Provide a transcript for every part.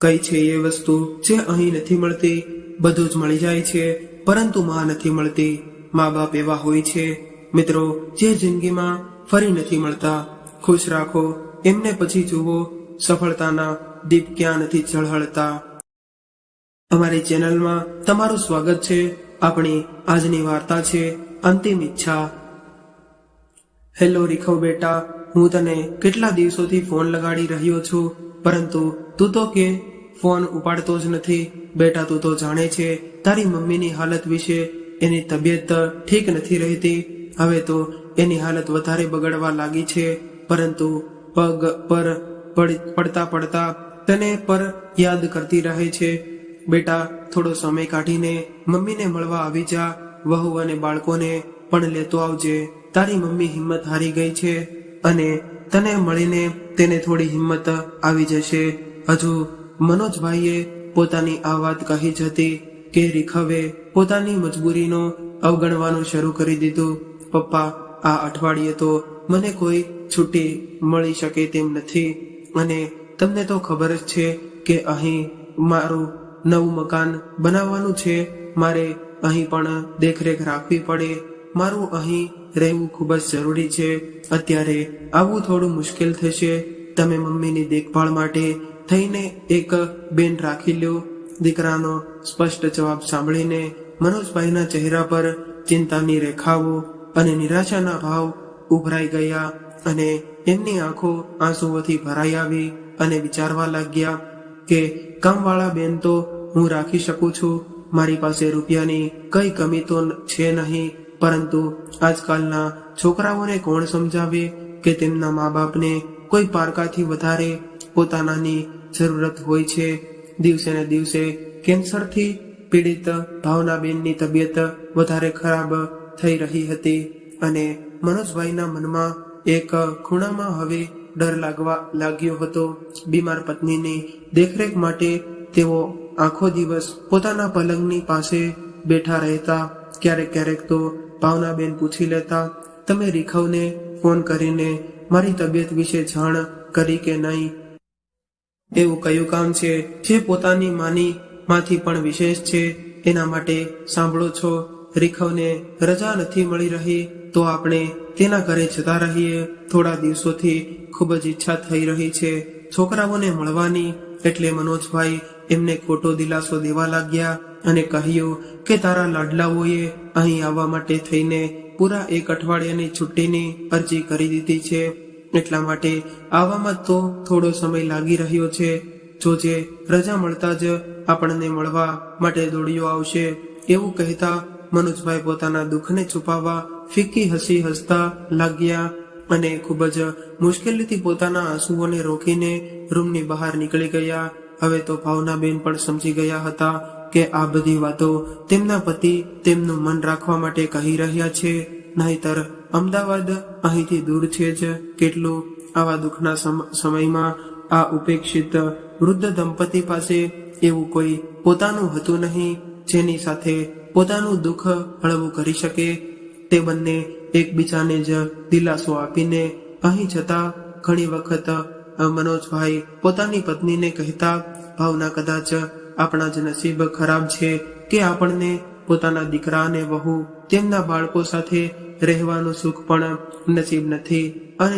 કઈ છે એ વસ્તુ જે અહીં નથી મળતી? બધું જ મળી જાય છે, પરંતુ માં નથી મળતી. મા બાપ એવા હોય છે મિત્રો જે જિંદગીમાં ફરી નથી મળતા. ખુશ રાખો એમને, પછી જુઓ સફળતાના દીપ ક્યાં નથી ઝળહળતા. અમારી ચેનલમાં તમારું સ્વાગત છે. આપણી આજની વાર્તા છે અંતિમ ઈચ્છા. હેલો રીખવ બેટા, હું તને કેટલા દિવસોથી ફોન લગાડી રહ્યો છું, પરંતુ તું તો કે ફોન ઉપાડતો જ નથી. બેટા, તું તો જાણે છે તારી મમ્મીની હાલત વિશે. એની તબિયત ઠીક નથી રહેતી. હવે તો એની હાલત વધારે બગડવા લાગી છે, પરંતુ પગ પર પડતા પડતા તને પર યાદ કરતી રહે છે. બેટા, થોડો સમય કાઢીને મમ્મીને મળવા આવી જા. વહુ અને બાળકોને પણ લેતો આવજે. તારી મમ્મી હિંમત હારી ગઈ છે અને તને મળીને તેને થોડી હિંમત આવી જશે. હજુ મનોજભાઈએ પોતાની આ વાત કહી જ હતી કે રીખવે પોતાની મજબૂરીનો અવગણવાનું શરૂ કરી દીધું. પપ્પા, આ અઠવાડિયે તો મને કોઈ છુટ્ટી મળી શકે તેમ નથી, અને તમને તો ખબર જ છે કે અહીં મારું નવું મકાન બનાવવાનું છે. મારે અહીં પણ દેખરેખ રાખવી પડે. મારું અહીં રહેવું ખૂબ જ જરૂરી છે. અત્યારે આવવું થોડું મુશ્કેલ થશે. તમે મમ્મીની દેખભાળ માટે થઈને એક બેન રાખી લ્યો. દીકરાનો સ્પષ્ટ જવાબ સાંભળીને મનોજભાઈના ચહેરા પર ચિંતાની રેખાઓ અને નિરાશાના ભાવ ઉભરાઈ ગયા, અને એમની આંખો આંસુઓથી ભરાઈ આવી અને વિચારવા લાગ્યા કે કામવાળા બેન તો હું રાખી શકું છું. મારી પાસે રૂપિયાની કઈ કમી તો છે નહીં, પરંતુ આજકાલના છોકરાઓને કોણ સમજાવે કે તેમના મા બાપને કોઈ પારકાથી વધારે પોતાનાની જરૂરત હોય છે. દિવસે ને દિવસે કેન્સરથી પીડિત ભાવનાબેનની તબિયત વધારે ખરાબ થઈ રહી હતી, અને મનોજભાઈના મનમાં એક ખૂણામાં હવે ડર લાગ્યો હતો. બીમાર પત્નીની દેખરેખ માટે તેઓ આખો દિવસ પોતાના પલંગની પાસે બેઠા રહેતા. ક્યારેક ક્યારેક તો ભાવનાબેન પૂછી લેતા, તમે રીખવને ફોન કરીને મારી તબિયત વિશે જાણ કરી કે નહીં? એવું કયું કામ છે જે પોતાની માંથી પણ વિશેષ છે? એના માટે સાંભળો છો, રીખવને રજા નથી મળી રહી, તો આપણે તેના ઘરે જતા રહીએ. થોડા દિવસોથી ખૂબ જ ઈચ્છા થઈ રહી છે છોકરાઓને મળવાની. એટલે મનોજભાઈ એમને ખોટો દિલાસો દેવા લાગ્યા અને કહ્યું કે તારા લાડલાઓએ અહીં આવવા માટે થઈને પૂરા 1 અઠવાડિયાની છુટ્ટીની અરજી કરી દીધી છે. એટલા માટે આવવામાં તો થોડો સમય લાગી રહ્યો છે. જોજે, રજા મળતા જ આપણને મળવા માટે દોડીઓ આવશે. એવું કહેતા મનોજભાઈ પોતાના દુઃખને છુપાવવા ફીકી હસી હસતા લાગ્યા, અને ખૂબ જ મુશ્કેલીથી પોતાના આંસુઓને રોકીને રૂમની બહાર નીકળી ગયા. હવે તો ભાવનાબેન પણ સમજી ગયા હતા કે આ બધી વાતો તેમના પતિ તેમનું મન રાખવા માટે કહી રહ્યા છે, નહીતર અમદાવાદ અહીંથી દૂર છે જ કેટલું. આવા દુઃખના સમયમાં આ ઉપેક્ષિત વૃદ્ધ દંપતી પાસે એવું કોઈ પોતાનું હતું નહીં જેની સાથે પોતાનું દુઃખ હળવું કરી શકે. તે બંને એકબીજાને જ દિલાસો આપીને અહીં જતા. ઘણી વખત મનોજભાઈ પોતાની પત્નીને કહેતા, ભાવના, કદાચ આપણા જ નસીબ ખરાબ છે કે આપણને પોતાના દીકરા અને વહુ તેમના બાળકો સાથે રહેવાનું સુખ પણ નસીબ નથી, અને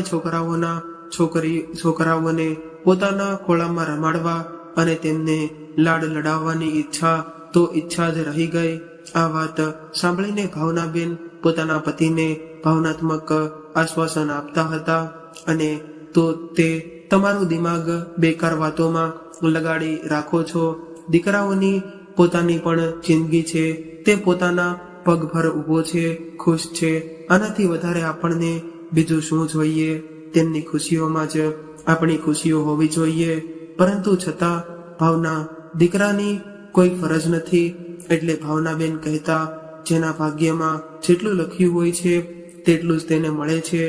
છોકરાઓને પોતાના ખોળામાં રમાડવા અને તેમને લાડ લડાવવાની ઈચ્છા જ રહી ગઈ. આ વાત સાંભળીને ભાવનાબેન પોતાના પતિને ભાવનાત્મક આશ્વાસન આપતા હતા, અને તો તે તમારું દિમાગ બેકાર વાતોમાં લગાડી રાખો છો. દીકરાઓની પોતાની પણ જિંદગી છે. તે પોતાના પગભર ઊભો છે, ખુશ છે. આનાથી વધારે આપણને બીજું શું જોઈએ? તેમની ખુશીઓમાં જ આપણી ખુશીઓ હોવી જોઈએ. પરંતુ છતાં ભાવના, દીકરાની કોઈ ફરજ નથી. એટલે ભાવનાબેન કહેતા, જેના ભાગ્યમાં જેટલું લખ્યું હોય છે તેટલું જ તેને મળે છે.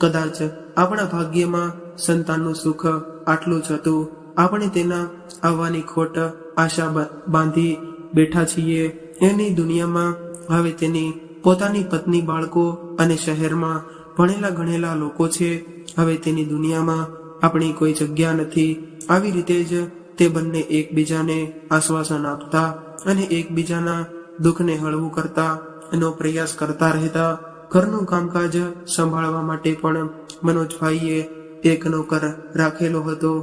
કદાચ આપણા ભાગ્યમાં સંતાનનું સુખ આટલું જ હતું. આપણે તેના આવવાની ખોટ આશા બાંધી બેઠા છીએ. એની દુનિયામાં હવે તેની પોતાની પત્ની, બાળકો અને શહેરમાં ભણેલા ગણેલા લોકો છે. હવે તેની દુનિયામાં આપણી કોઈ જગ્યા નથી. આવી રીતે જ તે બંને એકબીજાને આશ્વાસન આપતા અને એકબીજાના દુઃખને હળવું કરતા એનો પ્રયાસ કરતા રહેતા. ઘરનું કામકાજ સંભાળવા માટે પણ મનોજભાઈએ એક નોકર રાખેલો હતો.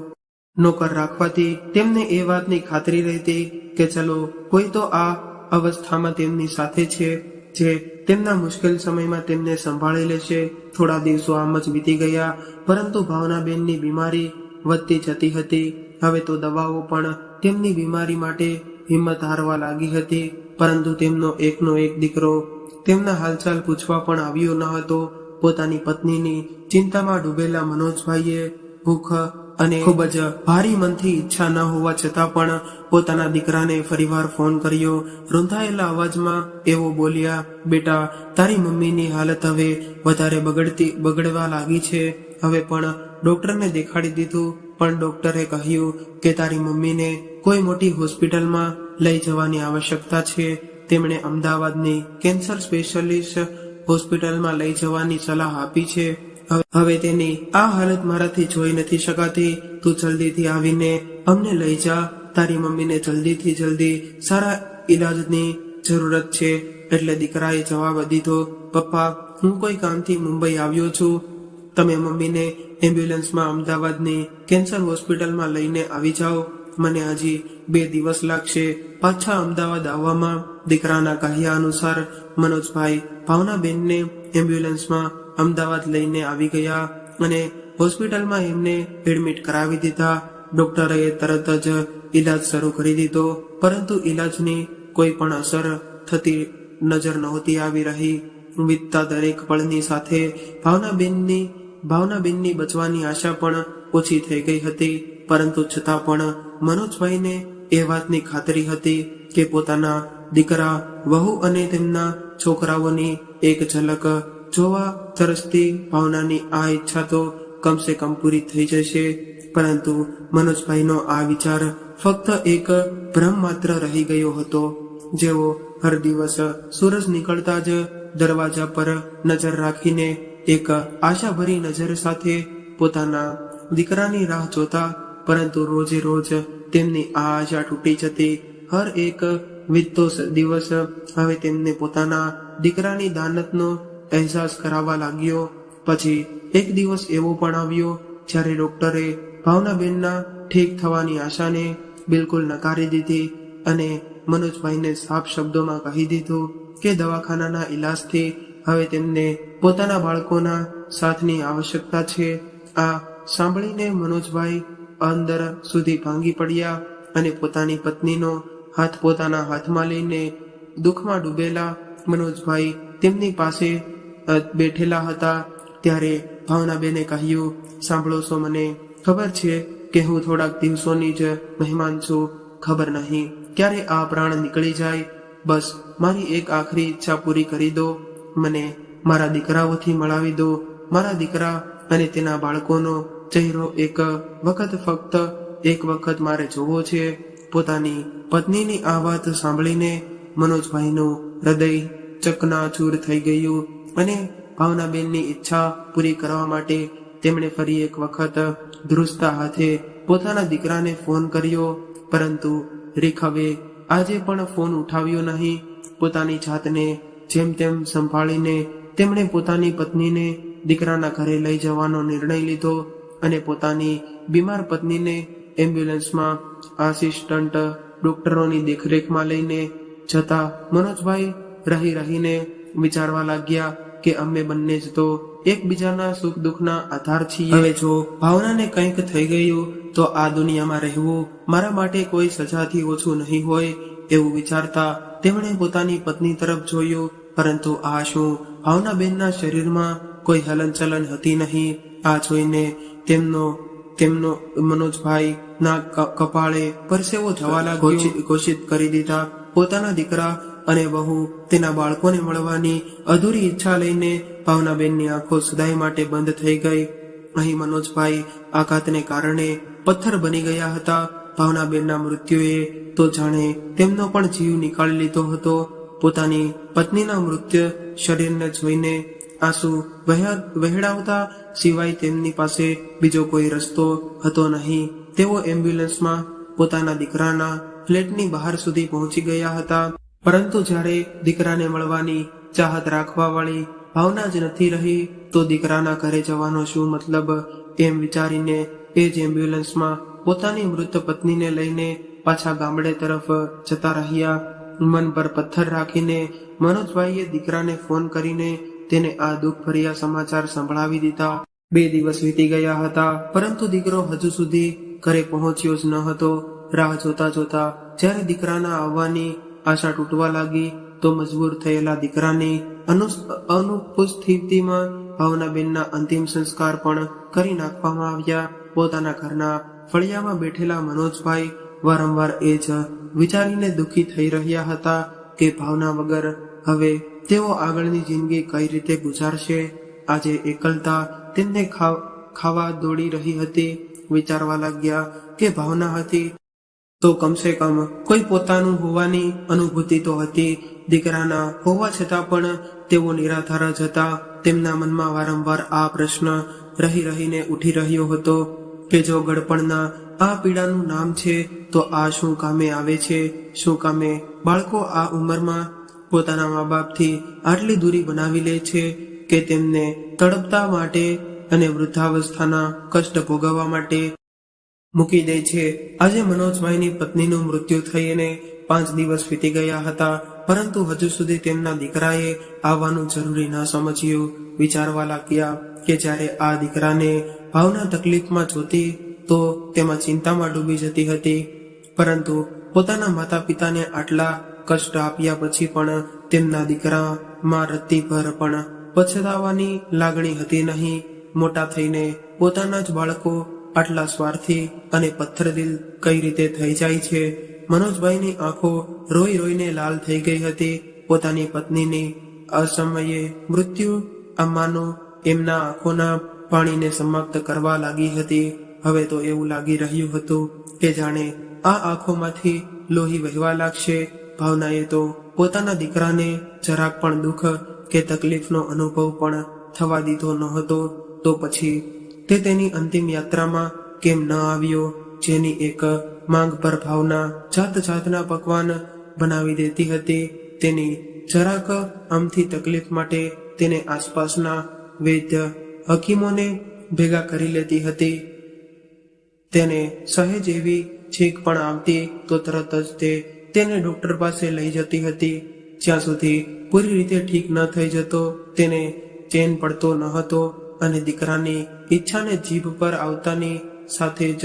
નોકર રાખવાથી તેમને એ વાતની ખાતરી રહેતી કે ચલો કોઈ તો આ અવસ્થામાં તેમની સાથે છે જે તેમના મુશ્કેલ સમયમાં તેમને સંભાળી લેશે. થોડા દિવસો આમ જ વીતી ગયા, પરંતુ ભાવનાબેનની બીમારી વધતી જતી હતી. હવે તો દવાઓ પણ તેમની બીમારી માટે હિંમત હારવા લાગી હતી. પરંતુ તેમનો એકનો એક દીકરો તેમના હાલચાલ પૂછવા પણ આવ્યો ન હતો. પોતાની પત્નીની ચિંતામાં ડૂબેલા મનોજભાઈએ ભૂખ અને ખૂબ જ ભારી મનથી ઈચ્છા ન હોવા છતાં પણ પોતાના દીકરાને ફરીવાર ફોન કર્યો. રૂંધાયેલા અવાજમાં એવો બોલ્યા, બેટા, તારી મમ્મીની હાલત હવે વધારે બગડવા લાગી છે. હવે પણ ડોક્ટરને દેખાડી દીધું, પણ ડોક્ટરે કહ્યું કે તારી મમ્મીને કોઈ મોટી હોસ્પિટલમાં લઈ જવાની આવશ્યકતા છે. તેમણે અમદાવાદની કેન્સર સ્પેશિયાલિસ્ટ હોસ્પિટલમાં લઈ જવાની સલાહ આપી છે. હવે તેની આ હાલત મારાથી જોઈ નથી શકાતી. તું જલ્દીથી આવીને અમને લઈ જા. તારી મમ્મીને જલ્દીથી જલ્દી સારા ઈલાજની જરૂરત છે. એટલે દીકરાએ જવાબ દીધો, પપ્પા, હું કોઈ કામથી મુંબઈ આવ્યો છું. તમે મમ્મીને એમ્બ્યુલન્સમાં અમદાવાદની કેન્સર હોસ્પિટલમાં લઈને આવી જાઓ. મને હજી 2 દિવસ લાગશે પાછા અમદાવાદ આવવામાં. દીકરાના કહ્યા અનુસાર મનોજભાઈ ભાવનાબેનને એમ્બ્યુલન્સમાં અમદાવાદ લઈને આવી ગયા અને હોસ્પિટલમાં એમને એડમિટ કરાવી દીધા. ડોક્ટરે તરત જ ઈલાજ શરૂ કરી દીધો, પરંતુ ઈલાજની કોઈ પણ અસર થતી નજર નહોતી આવી રહી. વીતતા દરેક પળની સાથે ભાવનાબેનની બચવાની આશા પણ ઓછી થઈ ગઈ હતી. પરંતુ છતાં પણ મનોજભાઈને એ વાતની ખાતરી હતી કે પોતાના દીકરા, વહુ અને તેમના છોકરાઓની એક ઝલક જોવા તરસતી ભાવનાની આ ઈચ્છા તો કમસે કમ પૂરી થઈ જશે. પરંતુ મનોજભાઈનો આ વિચાર ફક્ત એક ભ્રમ માત્ર રહી ગયો હતો. જેઓ હર દિવસ સૂરજ નીકળતા જ દરવાજા પર નજર રાખીને એક આશાભરી નજર સાથે પોતાના દીકરાની રાહ જોતા, પરંતુ રોજે રોજ તેમની આ આશા તૂટી જતી. હર એક વીતતો દિવસ હવે તેમને પોતાના દીકરાની દાનતનો અહેસાસ કરાવવા લાગ્યો. પછી એક દિવસ એવો પણ આવ્યો જ્યારે ડોક્ટરે ભાવનાબેનના ઠીક થવાની આશાને બિલકુલ નકારી દીધી અને મનોજભાઈને સાફ શબ્દોમાં કહી દીધું કે દવાખાનાના ઈલાજથી હવે તેમને પોતાના બાળકોના સાથની આવશ્યકતા છે. આ સાંભળીને મનોજભાઈ અંદર સુધી ભાંગી પડ્યા અને પોતાની પત્નીનો હાથ પોતાના હાથમાં લઈને દુઃખમાં ડૂબેલા મનોજભાઈ તેમની પાસે બેઠેલા હતા. ત્યારે ભાવનાબેને કહ્યું, સાંભળો છો, મને ખબર છે કે હું થોડાક દિવસોની જ મહેમાન છું. ખબર નહીં ક્યારે આ પ્રાણ નીકળી જાય. બસ મારી એક આખરી ઈચ્છા પૂરી કરી દો. મને મારા દીકરાઓથી મળાવી દો. મારા દીકરા અને તેના બાળકોનો ચહેરો ફક્ત એક વખત મારે જોવો છે. પોતાની પત્નીની આ વાત સાંભળીને મનોજભાઈનું હૃદય ચકનાચૂર થઈ ગયું અને ભાવનાબેનની ઈચ્છા પૂરી કરવા માટે તેમણે ફરી એક વખત ધ્રુજતા હાથે પોતાના દીકરાને ફોન કર્યો. પરંતુ રેખાએ આજે પણ ફોન ઉઠાવ્યો નહીં. પોતાની જાતને જેમ તેમ સંભાળીને તેમણે પોતાની પત્નીને દીકરાના ઘરે લઈ જવાનો નિર્ણય લીધો અને પોતાની બીમાર પત્નીને એમ્બ્યુલન્સમાં આસિસ્ટન્ટ ડોક્ટરોની દેખરેખમાં લઈને જતા મનોજભાઈ રહીને વિચારવા લાગ્યા કે અમે બંને જ તો એકબીજાના સુખ દુઃખના આધાર છીએ. હવે જો ભાવનાને કંઈક થઈ ગયું તો આ દુનિયામાં રહેવું મારા માટે કોઈ સજાથી ઓછું નહીં હોય એવું વિચારતા તેમણે પોતાની પત્ની તરફ જોયું. પરંતુ આ શું? ભાવનાબેનના શરીરમાં કોઈ હલનચલન હતી નહીં. આ જોઈને તેમનો મનોજભાઈ ના કપાળે પરસેવો જવા લાગ્યો. ઘોષિત કરી દીધા. પોતાના દીકરા અને વહુ તેના બાળકોને મળવાની અધૂરી ઈચ્છા લઈને ભાવનાબેનની આંખો સદાય માટે બંધ થઈ ગઈ. અહીં મનોજભાઈ આઘાતને કારણે પથ્થર બની ગયા હતા. ભાવનાબેનના મૃત્યુએ તો જાણે તેમનો પણ જીવ નીકાળી લીધો હતો. પોતાની પત્નીના મૃત્યુ શરીરને જોઈને આંસુ વહેડાવતા સિવાય તેમની પાસે બીજો કોઈ રસ્તો હતો નહીં. તેઓ એમ્બ્યુલન્સમાં પોતાના દીકરાના ફ્લેટની બહાર સુધી પહોંચી ગયા હતા. પરંતુ જ્યારે દીકરાને મળવાની ચાહત રાખવા વાળી ભાવના જ નથી રહી તો દીકરાના ઘરે જવાનો શું મતલબ, એમ વિચારીને એ જ એમ્બ્યુલન્સમાં પોતાની મૃત પત્નીને લઈને પાછા ગામડે તરફ જતા રહ્યા. મન પર પથ્થર રાખીને મનોજભાઈએ દીકરાને ફોન કરીને તેને આ દુઃખભર્યા સમાચાર સંભળાવી દીધા. 2 દિવસ વીતી ગયા હતા, પરંતુ દીકરો હજુ સુધી ઘરે પહોંચ્યો જ ન હતો. રાહ જોતા જોતા જ્યારે દીકરાના આવવાની આશા તૂટવા લાગી તો મજબૂર થયેલા દીકરાની અનુપસ્થિતિમાં ભાવનાબેનના અંતિમ સંસ્કાર પણ કરી નાખવામાં આવ્યા. પોતાના ઘરના ફળિયામાં બેઠેલા મનોજભાઈ વારંવાર એ જ વિચારીને દુઃખી થઈ રહ્યા હતા કે ભાવના વગર હવે તેઓ આગળની જિંદગી કઈ રીતે ગુજારશે. આજે એકલતા તેમને ખાવા દોડી રહી હતી. વિચારવા લાગ્યા કે ભાવના હતી તો કમસે કમ કોઈ પોતાનું હોવાની અનુભૂતિ તો હતી. દીકરાના હોવા છતાં પણ તેઓ નિરાધાર જ હતા. તેમના મનમાં વારંવાર આ પ્રશ્ન રહીને ઉઠી રહ્યો હતો કે જો ગળપણના આ પીડાનું નામ છે તો આ શું કામે આવે છે? શું કામે બાળકો આ ઉંમરમાં પોતાના મા બાપથી આટલી દૂરી બનાવી લે છે કે તેમને તડપતા માટે અને વૃદ્ધાવસ્થાના કષ્ટ ભોગવવા માટે મૂકી દે છે. આજે મનોજભાઈની પત્નીનું મૃત્યુ થઈને 5 દિવસ વીતી ગયા હતા, પરંતુ હજુ સુધી તેમના દીકરાએ આવવાનું જરૂરી ન સમજ્યું. વિચારવા લાગ્યા કે જ્યારે આ દીકરાને ભાવના તકલીફમાં જોતી તો તેમાં ચિંતામાં ડૂબી જતી હતી, પરંતુ પોતાના માતા પિતાને આટલા કષ્ટ આપ્યા પછી પણ તેમના દીકરામાં રત્તીભર પણ પછતાવાની લાગણી હતી નહીં. મોટા થઈને પોતાના જ બાળકો આટલા સ્વાર્થી અને પથ્થરદિલ કઈ રીતે થઈ જાય છે? મનોજભાઈની આંખો રોઈને લાલ થઈ ગઈ હતી. પોતાની પત્નીની અસમયે મૃત્યુ આમાંનો એમના આંખોના પાણીને સમાપ્ત કરવા લાગી હતી. હવે તો એવું લાગી રહ્યું હતું કે જાણે આ આંખોમાંથી લોહી વહેવા લાગશે. ભાવનાએ તો પોતાના દીકરાને જરાક પણ દુઃખ કે તકલીફનો અનુભવ પણ થવા દીધો ન હતો. તો પછી તે તેની અંતિમ યાત્રામાં કેમ ન આવ્યો, જેની એક માંગ પર ભાવના જાતના પકવાન બનાવી દેતી હતી. તેની જરાક આમથી તકલીફ માટે તેને આસપાસના વૈદ્ય હકીમોને ભેગા કરી લેતી હતી. તેને સહેજ એવી છીંક પણ આવતી તો તરત જ તેને ડોક્ટર પાસે લઈ જતી હતી. જ્યાં સુધી પૂરી રીતે ઠીક ન થઈ જતો તેને ચેન પડતો ન હતો અને દીકરાની ઈચ્છાને જીભ પર આવતાની સાથે જ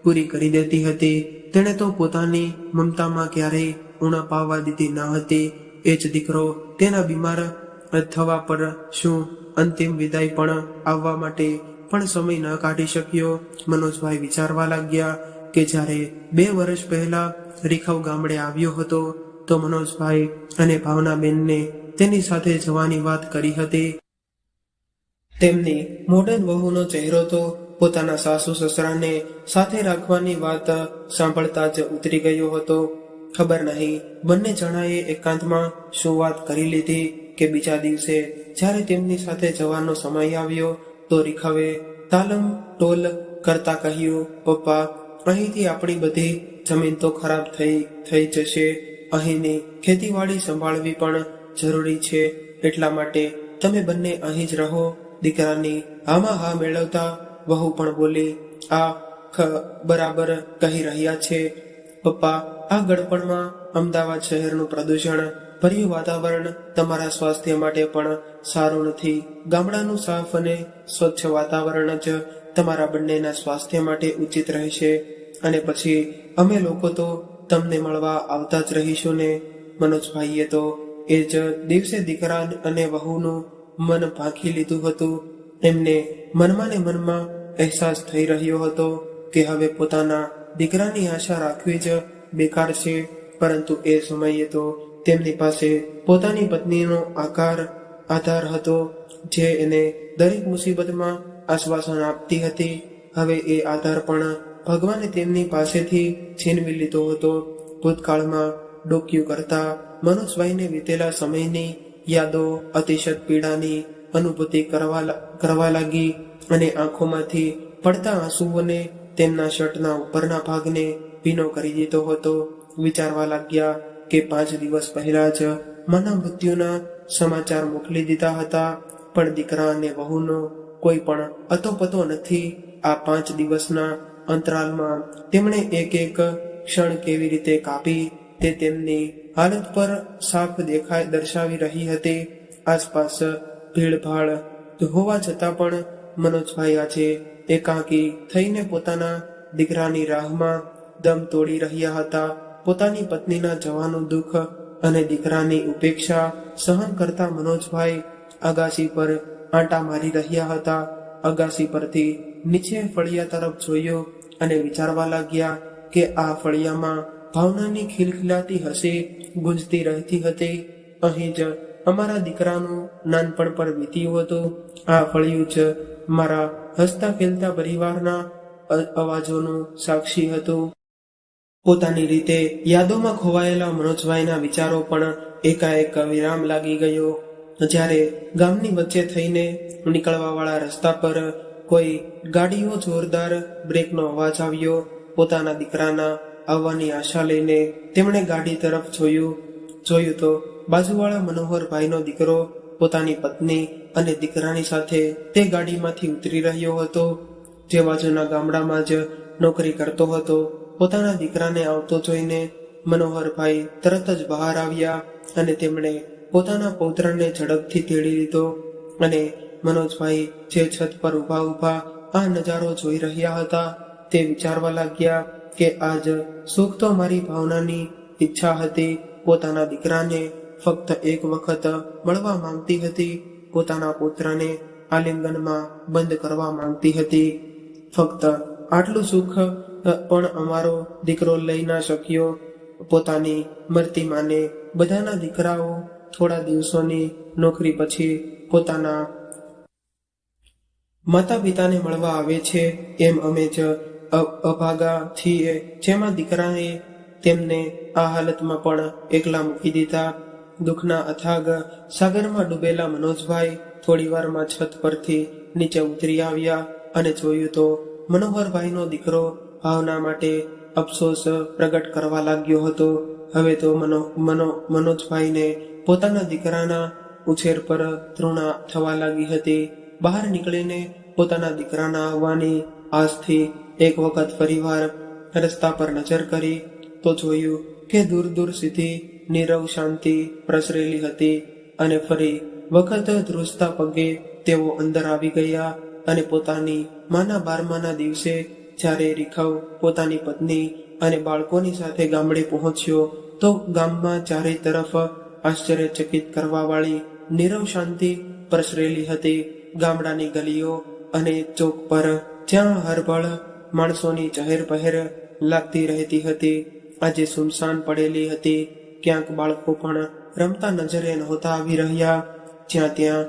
પૂરી કરી દેતી હતી. તેણે તો પોતાની મમતામાં ક્યારેય ઉણપ આવવા દીધી ન હતી. એ જ દીકરો તેના બીમાર થવા પર શું અંતિમ વિદાય પણ આવવા માટે પણ સમય ન કાઢી શક્યો. મનોજભાઈ વિચારવા લાગ્યા કે જ્યારે 2 વર્ષ પહેલા રીખવ ગામડે આવ્યો હતો તો મનોજભાઈ અને ભાવનાબેનને તેની સાથે જવાની વાત કરી હતી. તેમની મોડર્ન વહુનો ચહેરો તો પોતાના સાસુ સસરાને સાથે રાખવાની વાત સાંભળતા જ ઉતરી ગયો હતો. ખબર નહીં બંને જણાએ એકાંતમાં શું વાત કરી લીધી કે બીજા દિવસે જ્યારે તેમની સાથે જવાનો સમય આવ્યો તો રીખવે તાલમ ટોલ કરતા કહ્યું, પપ્પા, અહીંથી આપણી બધી જમીન તો ખરાબ થઈ જશે. અહીંની ખેતીવાડી સંભાળવી પણ જરૂરી છે. એટલા માટે તમે બંને અહીં જ રહો. દીકરાની હામાં હા મેળવતા વહુ પણ બોલી, આ બરાબર કહી રહ્યા છે પપ્પા. આ ગડપણમાં અમદાવાદ શહેરનું પ્રદૂષણ ભર્યું વાતાવરણ તમારા સ્વાસ્થ્ય માટે પણ સારું નથી. ગામડાનું સાફ અને સ્વચ્છ વાતાવરણ જ તમારા બંનેના સ્વાસ્થ્ય માટે ઉચિત રહેશે. અને પછી અમે લોકો તો તમને મળવા આવતા જ રહીશું ને. મનોજભાઈએ તો એ જ દિવસે દીકરા અને વહુનું મન ભાંખી લીધું હતું. એમને મનમાં ને મનમાં અહેસાસ થઈ રહ્યો હતો કે હવે પોતાના દીકરાની આશા રાખવી જ બેકાર છે. પરંતુ એ સમયે તો તેમની પાસે પોતાની પત્નીનો આધાર હતો, જે એને દરેક મુસીબતમાં આશ્વાસન આપતી હતી. હવે એ આધાર પણ ભગવાને તેમની પાસેથી છીનવી લીધો હતો. ભૂતકાળમાં ડોક્યું કરતા મનોજભાઈને વીતેલા સમયની યાદો અતિશય પીડાની અનુભૂતિ કરવા લાગી અને આંખોમાંથી પડતા આંસુઓને તેમના શર્ટના ઉપરના ભાગને ભીનો કરી દીધો હતો. વિચારવા લાગ્યા કે 5 દિવસ પહેલા જ માના મૃત્યુના સમાચાર મોકલી દીધા હતા, પણ દીકરા અને વહુનો કોઈ પણ અતોપતો નથી. આ 5 દિવસના અંતરાલમાં તેમણે એક એક ક્ષણ કેવી રીતે કાપી તે તેમની હાલત પર સાફ દર્શાવી રહી હતી. આસપાસ ભીડભાડ હોવા છતાં પણ મનોજભાઈ આજે એકાંકી થઈને પોતાના દીકરાની રાહમાં દમ તોડી રહ્યા હતા. પોતાની પત્નીના જવાનું દુઃખ અને દીકરાની ઉપેક્ષા સહન કરતા મનોજભાઈ અગાસી પર આંટા મારી રહ્યા હતા. અગાસી પરથી નીચે ફળિયા તરફ જોયું અને વિચારવા લાગ્યા કે આ ફળિયામાં ભાવનાની ખિલખિલાતી હસી ગુંજતી રહેતી હતી. અહીં જ અમારા દીકરાનું નાનપણ પણ વીત્યું હતું. આ ફળિયું જ મારા હસતા ખેલતા પરિવારના અવાજોનું સાક્ષી હતું. પોતાની રીતે યાદોમાં ખોવાયેલા મનોજભાઈના વિચારો પણ એકાએક વિરામ લાગી ગયો. જ્યારે ગામની વચ્ચે થઈને નીકળવા વાળા રસ્તા પર કોઈ ગાડીઓ જોરદાર બ્રેકનો અવાજ આવ્યો. પોતાના દીકરાના આવવાની આશા લઈને તેમણે ગાડી તરફ જોયું તો બાજુવાળા મનોહરભાઈનો દીકરો પોતાની પત્ની અને દીકરાની સાથે તે ગાડીમાંથી ઉતરી રહ્યો હતો. જે બાજુના ગામડામાં જ નોકરી કરતો હતો. પોતાના દીકરાને આવતો જોઈને મનોહરભાઈ તરત જ બહાર આવ્યા અને તેમણે પોતાના પૌત્રને ઝડપથી તેડી લીધો. અને મનોજભાઈ જે છત પર ઊભા આ નજારો જોઈ રહ્યા હતા તે વિચારવા લાગ્યા કે આજ સુખ તો મારી ભાવનાની ઈચ્છા હતી. પોતાના દીકરાને ફક્ત એક વખત મળવા માંગતી હતી. પોતાના પુત્રને આલિંગનમાં બંધ કરવા માંગતી હતી. ફક્ત આટલું સુખ પણ અમારો દીકરો લઈ ના શક્યો. પોતાની મરતી માને બધાના દીકરાઓ થોડા દિવસોની નોકરી પછી પોતાના માતા પિતાને મળવા આવે છે, એમ અમે જ અભાગા છીએ, જેમાં દીકરાએ તેમને આ હાલતમાં પણ એકલા મૂકી દીધા. દુઃખના અથાગ સાગરમાં ડૂબેલા મનોજભાઈ થોડીવારમાં છત પરથી નીચે ઉતરી આવ્યા અને જોયું તો મનોહરભાઈનો દીકરો ભાવના માટે અફસોસ પ્રગટ કરવા લાગ્યો હતો. હવે તો મનોજભાઈને પોતાના દીકરાના ઉછેર પર તૃણા થવા લાગી હતી. બહાર નીકળીને પોતાના દીકરાના આવવાની આસથી એક વખત ફરીવાર રસ્તા પર નજર કરી તો જોયું કે દૂર દૂર સુધી નીરવ શાંતિ પ્રસરેલી હતી. અને ફરી વખત ધ્રુજતા પગે તેઓ અંદર આવી ગયા અને પોતાની માના 12માના દિવસે જ્યારે રીખવ પોતાની પત્ની અને બાળકોની સાથે ગામડે પહોંચ્યો તો ગામમાં ચારે તરફ આશ્ચર્યચકિત કરવા વાળી નીરવ શાંતિ પ્રસરેલી હતી. ગામડાની ગલીઓ અને ચોક પર જ્યાં હરભળ માણસોની ચહેરપહેર લાગતી રહેતી હતી આજે સુમસાન પડેલી હતી. ક્યાંક બાળકો પણ રમતા નજરે નહોતા આવી રહ્યા. જ્યાં ત્યાં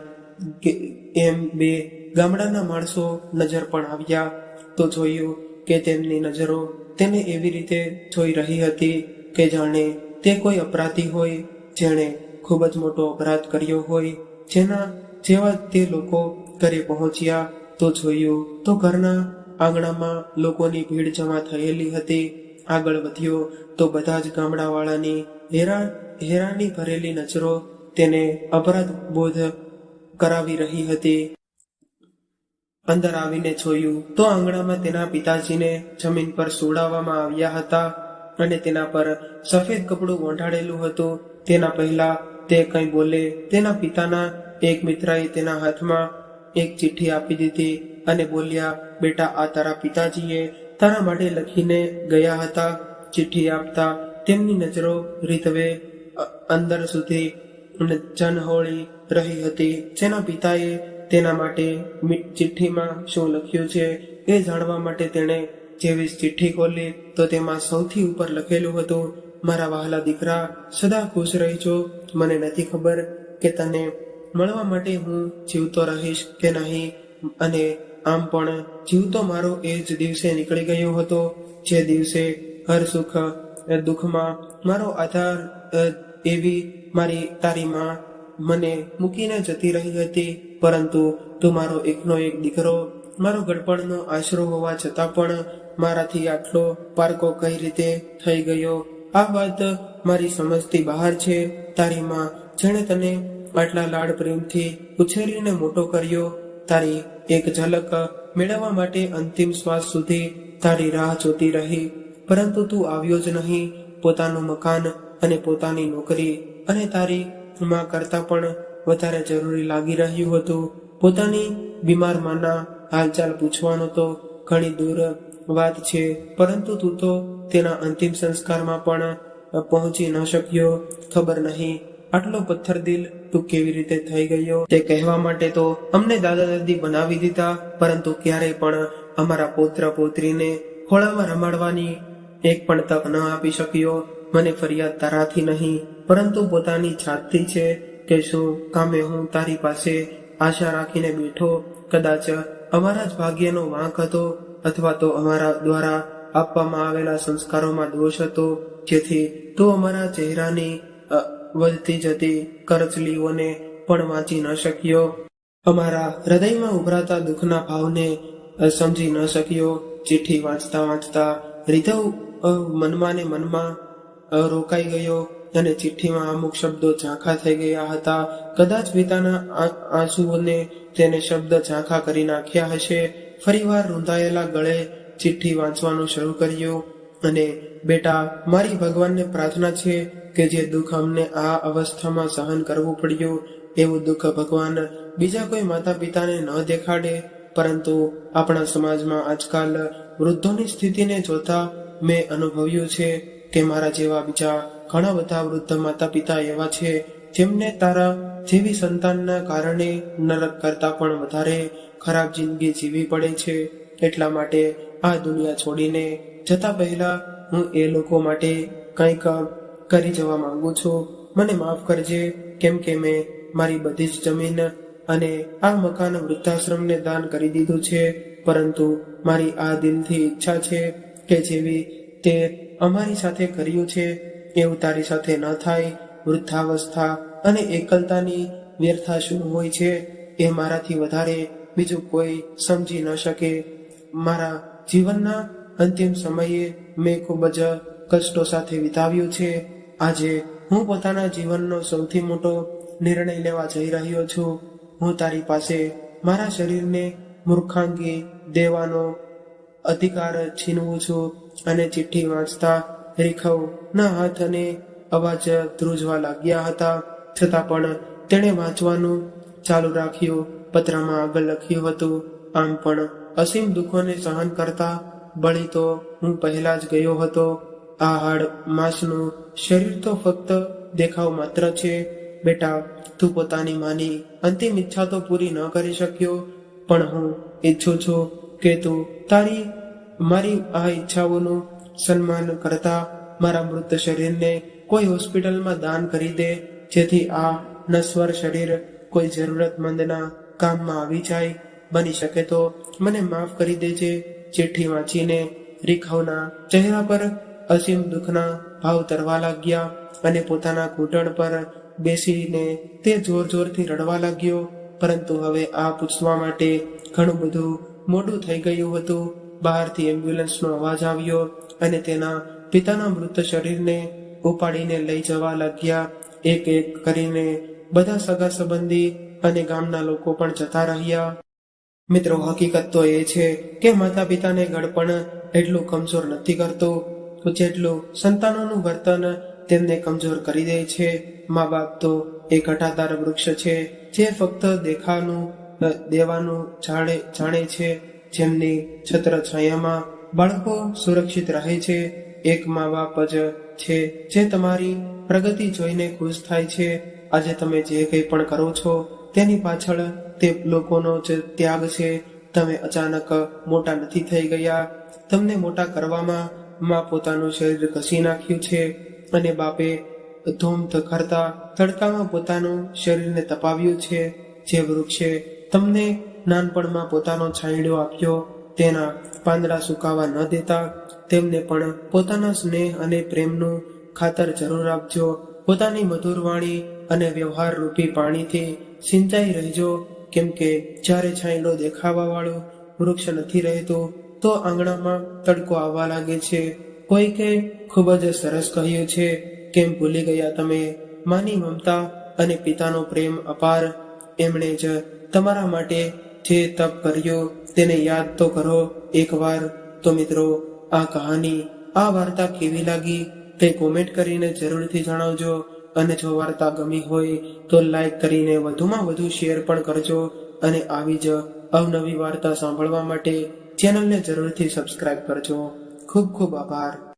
એમ બે ગામડાના માણસો નજર પણ આવ્યા તો જોયું કે તેમની નજરો તેને એવી રીતે જોઈ રહી હતી કે જાણે તે કોઈ અપરાધી હોય, જેણે ખૂબ જ મોટો અપરાધ કર્યો હોય. જેવા તે લોકો ઘરે પહોંચ્યા તો જોયું તો ઘરના આંગણામાં લોકોની ભીડ જમા થયેલી હતી. આગળ વધ્યો તો બધા જ ગામડાવાળાની હેરાની ભરેલી નજરો તેને અપરાધ બોધ કરાવી રહી હતી. અંદર આવીને જોયું તો આંગણામાં તેના પિતાજીને જમીન પર સુવડાવવામાં આવ્યા હતા અને તેના પર સફેદ કપડું ઓઢાડેલું હતું. તેના પહેલા તે કંઈ બોલે તેના પિતાના એક મિત્રએ તેના હાથમાં એક ચિઠ્ઠી આપી દીધી અને બોલ્યા, બેટા, આ તારા પિતાજીએ તારા માટે લખીને ગયા હતા. ચિઠ્ઠી આપતા તેમની નજરો રીતવે અંદર સુધી જનહોળી રહી હતી. જેના પિતાએ તેના માટે ચિઠ્ઠીમાં શું લખ્યું છે એ જાણવા માટે તેણે જેવી ચિઠ્ઠી ખોલી તો તેમાં સૌથી ઉપર લખેલું હતું, મારા વહાલા દીકરા, સદા ખુશ રહેજો. મને નથી ખબર કે તને મળવા માટે હું જીવતો રહીશ કે નહીં, અને આમ પણ જીવતો મારો એ જ દિવસે નીકળી ગયો હતો જે દિવસે હર સુખ દુઃખમાં મારો આધાર એવી તારી માં મને મૂકીને જતી રહી હતી. પરંતુ તું મારો એકનો એક દીકરો, મારો ગડપણનો આશરો હોવા છતાં પણ મારાથી આટલો પારકો કઈ રીતે થઈ ગયો? આ વાત મારી સમજથી બહાર છે. તારી માં જેણે તને આટલા લાડ પ્રેમથી ઉછેરીને મોટો કર્યો, તારી એક ઝલક મેળવવા માટે અંતિમ શ્વાસ સુધી તારી રાહ જોતી રહી, પરંતુ તું આવ્યો જ નહીં. પોતાનું મકાન અને પોતાની નોકરી અને તારી માં કરતા પણ વધારે જરૂરી લાગી રહ્યું હતું. પોતાની બીમાર માના હાલચાલ પૂછવાનો તો ઘણી દૂર વાત છે, પરંતુ તું તો તેના અંતિમ સંસ્કારમાં પણ પહોંચી ન શક્યો. ખબર નહીં આટલો પથ્થરદિલ તું કેવી રીતે થઈ ગયો. તે કહેવા માટે તો અમને દાદા દાદી બનાવી દીધા, પરંતુ ક્યારેય પણ અમારા પૌત્ર પૌત્રીને ખોળામાં રમાડવાની એક પણ તક ન આપી શક્યો. મને ફરિયાદ તારાથી નહીં, પરંતુ પોતાની જાતથી છે કે શું કામે હું તારી પાસે આશા રાખીને બેઠો. કદાચ અમારા જ ભાગ્યનો વાંક હતો, અથવા તો અમારા દ્વારા આપવામાં આવેલા સંસ્કારોમાં દોષ હતો, જેથી તું અમારા ચહેરાની વધતી જતી કરચલીઓને પણ વાંચી ન શક્યો. અમારા હૃદયમાં ઉભરાતા દુઃખના ભાવને સમજી ન શક્યો. ચિઠ્ઠી વાંચતા વાંચતા રીધવ મનમાં ને મનમાં રોકાઈ ગયો અને ચિઠ્ઠીમાં અમુક શબ્દો ઝાંખા થઈ ગયા હતા. કદાચ પિતાના આંસુઓને તેને શબ્દ ઝાંખા કરી નાખ્યા હશે. ફરીવાર રૂંધાયેલા ગળે ચિઠ્ઠી વાંચવાનું શરૂ કર્યું અને બેટા, મારી ભગવાનને પ્રાર્થના છે કે જે દુઃખ અમને આ અવસ્થામાં સહન કરવું પડ્યું, એવું દુઃખ ભગવાન બીજા કોઈ માતા પિતાને ન દેખાડે. પરંતુ આપણા સમાજમાં આજકાલ વૃદ્ધોની સ્થિતિને જોતા મેં અનુભવ્યું છે કે મારા જેવા બીજા ઘણા બધા વૃદ્ધ માતા પિતા એવા છે જેમને તારા જેવી સંતાનના કારણે નરક કરતા પણ વધારે ખરાબ જિંદગી જીવી પડે છે. એટલા માટે આ દુનિયા છોડીને જતા પહેલા હું એ લોકો માટે કંઈક કરી જવા માંગુ છું. મને માફ કરજે, કેમ કે મેં મારી બધી જ જમીન અને આ મકાન વૃદ્ધાશ્રમને દાન કરી દીધું છે. પરંતુ મારી આ દિલથી ઈચ્છા છે કે જેવી તે અમારી સાથે કર્યું છે એવું તારી સાથે ન થાય. વૃદ્ધાવસ્થા અને એકલતાની વ્યર્થા શું હોય છે એ મારાથી વધારે બીજું કોઈ સમજી ન શકે. મારા જીવનના અંતિમ સમયે મેં ખૂબ જ કષ્ટો સાથે વિતાવ્યું છે. આજે હું પોતાના જીવનનો સૌથી મોટો નિર્ણય લેવા જઈ રહ્યો છું. હું તારી પાસે મારા શરીરને મૂર્ખાંગી દેવાનો અધિકાર છીનવું છું. અને ચિઠ્ઠી વાંચતા રીખવના હાથ અને અવાજ ધ્રુજવા લાગ્યા હતા, છતાં પણ તેણે વાંચવાનું ચાલુ રાખ્યું. પત્રમાં આગળ લખ્યું હતું, આમ પણ અસીમ દુઃખોને સહન કરતા બળી તો હું પહેલા જ ગયો હતો. આ હાડ માંસનું શરીર તો ફક્ત દેખાવ માત્ર છે. બેટા, તું પોતાની માની અંતિમ ઈચ્છા તો પૂરી ન કરી શક્યો, પણ હું ઈચ્છું છું કે તું મારી આ ઈચ્છાઓનું સન્માન કરતા મારા મૃત શરીરને કોઈ હોસ્પિટલમાં દાન કરી દે, જેથી આ નશ્વર શરીર કોઈ જરૂરતમંદના કામમાં આવી જાય. બની શકે તો મને માફ કરી દેજે. ચિઠ્ઠી વાંચીને રીખવના ચહેરા પર અસીમ દુઃખના ભાવ તરવા લાગ્યા અને પોતાના ઘૂંટણ પર બેસીને તે જોર જોરથી રડવા લાગ્યો. પરંતુ હવે આ પૂછવા માટે ઘણું બધું મોડું થઈ ગયું હતું. બહારથી એમ્બ્યુલન્સનો અવાજ આવ્યો અને તેના પિતાના મૃત શરીરને ઉપાડીને લઈ જવા લાગ્યા. એક એક કરીને બધા સગા સંબંધી અને ગામના લોકો પણ જતા રહ્યા. મિત્રો, હકીકત તો એ છે કે માતા પિતાને ગળપણ એટલું કમજોર નથી કરતું જેટલું સંતાનોનું વર્તન તેમને કમજોર કરી દે છે. મા બાપ તો એક ઘટાદાર વૃક્ષ છે જે ફક્ત દેવાનું જાણે છે, જેમની છત્ર છાયામાં બાળકો સુરક્ષિત રહે છે. એક મા બાપ જ છે જે તમારી પ્રગતિ જોઈને ખુશ થાય છે. આજે તમે જે કંઈ પણ કરો છો તેની પાછળ તે લોકોનો જ ત્યાગ છે. તમે અચાનક મોટા નથી થઈ ગયા. તમને મોટા કરવામાં માં પોતાનું શરીર ઘસી નાખ્યું છે અને બાપે ધૂમ ધખડતા તડકામાં પોતાનું શરીરને તપાવ્યું છે. જે વૃક્ષે તમને નાનપણમાં પોતાનો છાંયડો આપ્યો, તેના પાંદડા સુકાવા ન દેતા તેમને પણ પોતાના સ્નેહ અને પ્રેમનું ખાતર જરૂર આપજો. પોતાની મધુર વાણી અને વ્યવહાર રૂપી પાણીથી સિંચાઈ રહેજો, કેમ કે જ્યારે છાંયડો દેખાવા વાળું વૃક્ષ નથી રહેતું તો આંગણામાં તડકો આવવા લાગે છે. કોઈકે ખૂબ જ સરસ કહ્યું છે, કેમ ભૂલી ગયા તમે? માની મમતા અને પિતાનો પ્રેમ અપાર. એમણે જ તમારા માટે જે તપ કર્યો તેને યાદ તો કરો એકવાર. તો મિત્રો, આ કહાની, આ વાર્તા કેવી લાગી તે કોમેન્ટ કરીને જરૂરથી જણાવજો. અને જો વાર્તા ગમી હોય તો લાઈક કરીને વધુમાં વધુ શેર પણ કરજો. અને આવી જ અવનવી વાર્તા સાંભળવા માટે ચેનલને જરૂરથી સબસ્ક્રાઇબ કરજો. ખૂબ ખૂબ આભાર.